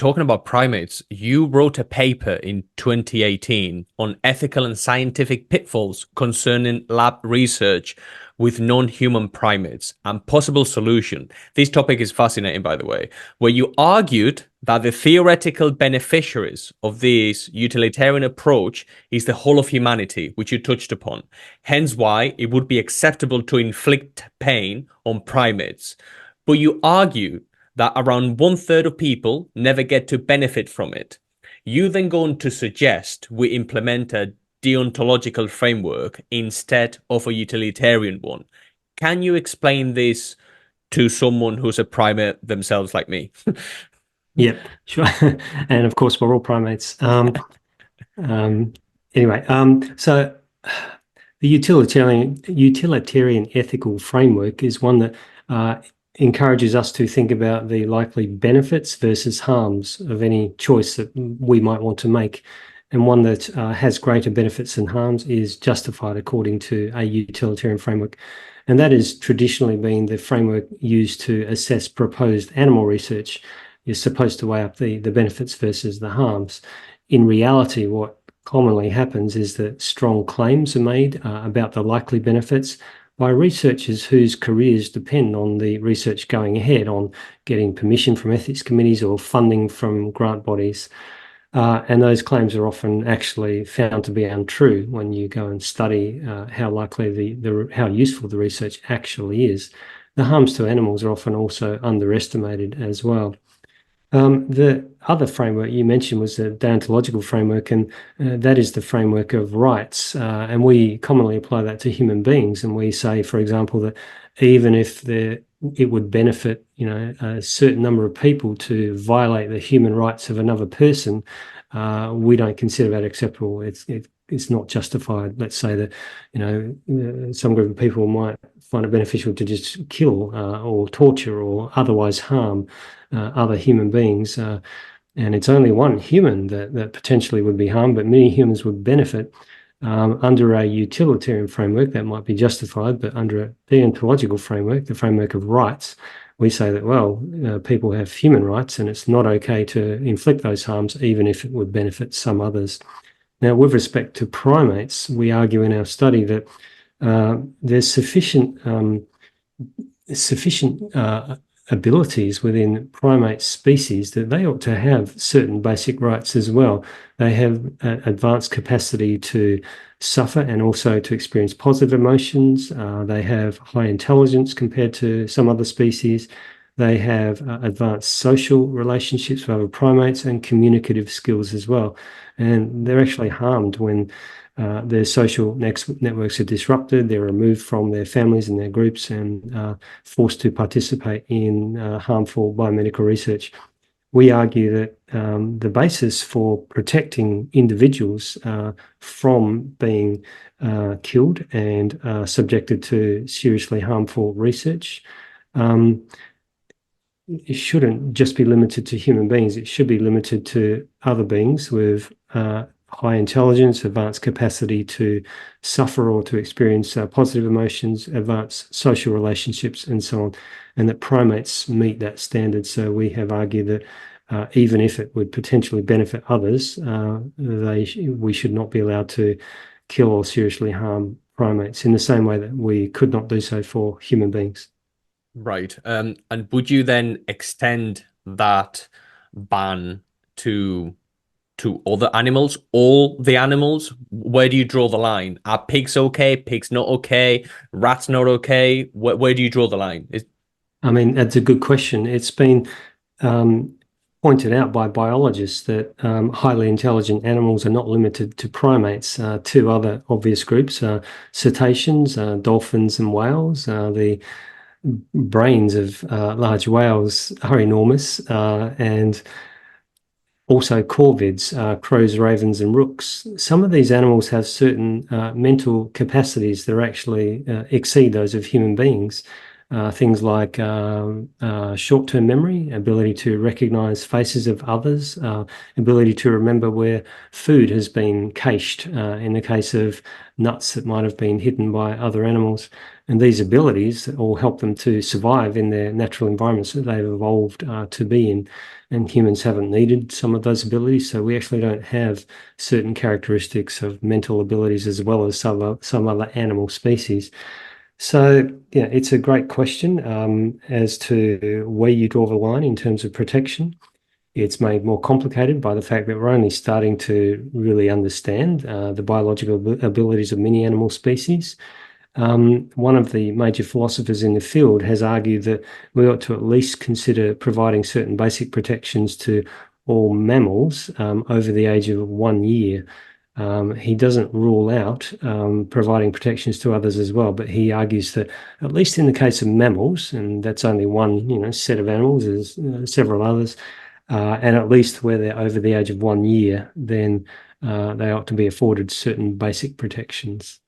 talking about primates, you wrote a paper in 2018 on ethical and scientific pitfalls concerning lab research with non-human primates and possible solution. This topic is fascinating, by the way, where you argued that the theoretical beneficiaries of this utilitarian approach is the whole of humanity, which you touched upon. Hence why it would be acceptable to inflict pain on primates. But you argue that around one third of people never get to benefit from it. You then go on to suggest we implement a deontological framework instead of a utilitarian one. Can you explain this to someone who's a primate themselves like me? Yep, sure. And of course, we're all primates. Anyway, so the utilitarian ethical framework is one that encourages us to think about the likely benefits versus harms of any choice that we might want to make. And one that has greater benefits than harms is justified according to a utilitarian framework. And that has traditionally been the framework used to assess proposed animal research. You're supposed to weigh up the benefits versus the harms. In reality, what commonly happens is that strong claims are made about the likely benefits by researchers whose careers depend on the research going ahead, on getting permission from ethics committees or funding from grant bodies. And those claims are often actually found to be untrue when you go and study how likely how useful the research actually is. The harms to animals are often also underestimated as well. The other framework you mentioned was the deontological framework, and that is the framework of rights. And we commonly apply that to human beings. And we say, for example, that even if it would benefit, a certain number of people to violate the human rights of another person, we don't consider that acceptable. It's not justified. Let's say that, some group of people might find it beneficial to just kill or torture or otherwise harm other human beings. And it's only one human that potentially would be harmed, but many humans would benefit. Under a utilitarian framework, that might be justified, but under a deontological framework, the framework of rights, we say that, well, people have human rights and it's not okay to inflict those harms, even if it would benefit some others. Now, with respect to primates, we argue in our study that there's sufficient abilities within primate species that they ought to have certain basic rights as well. They have advanced capacity to suffer and also to experience positive emotions. They have high intelligence compared to some other species. They have advanced social relationships with other primates and communicative skills as well. And they're actually harmed when their social networks are disrupted, they're removed from their families and their groups and forced to participate in harmful biomedical research. We argue that the basis for protecting individuals from being killed and subjected to seriously harmful research, it shouldn't just be limited to human beings. It should be limited to other beings with high intelligence, advanced capacity to suffer or to experience positive emotions, advanced social relationships, and so on, and that primates meet that standard. So we have argued that even if it would potentially benefit others, we should not be allowed to kill or seriously harm primates in the same way that we could not do so for human beings. Right. And would you then extend that ban to other animals, all the animals? Where do you draw the line? Are pigs okay? Pigs not okay? Rats not okay? Where do you draw the line? I mean, that's a good question. It's been pointed out by biologists that highly intelligent animals are not limited to primates. Two other obvious groups are cetaceans, dolphins and whales. The brains of large whales are enormous, and also corvids, crows, ravens, and rooks. Some of these animals have certain mental capacities that actually exceed those of human beings. things like short-term memory, ability to recognize faces of others, ability to remember where food has been cached in the case of nuts that might have been hidden by other animals. And these abilities all help them to survive in their natural environments that they've evolved to be in. And humans haven't needed some of those abilities, so we actually don't have certain characteristics of mental abilities as well as some other animal species. So, yeah, it's a great question as to where you draw the line in terms of protection. It's made more complicated by the fact that we're only starting to really understand the biological abilities of many animal species. One of the major philosophers in the field has argued that we ought to at least consider providing certain basic protections to all mammals over the age of 1 year. He doesn't rule out providing protections to others as well, but he argues that at least in the case of mammals, and that's only one set of animals, there's several others, and at least where they're over the age of 1 year, then they ought to be afforded certain basic protections.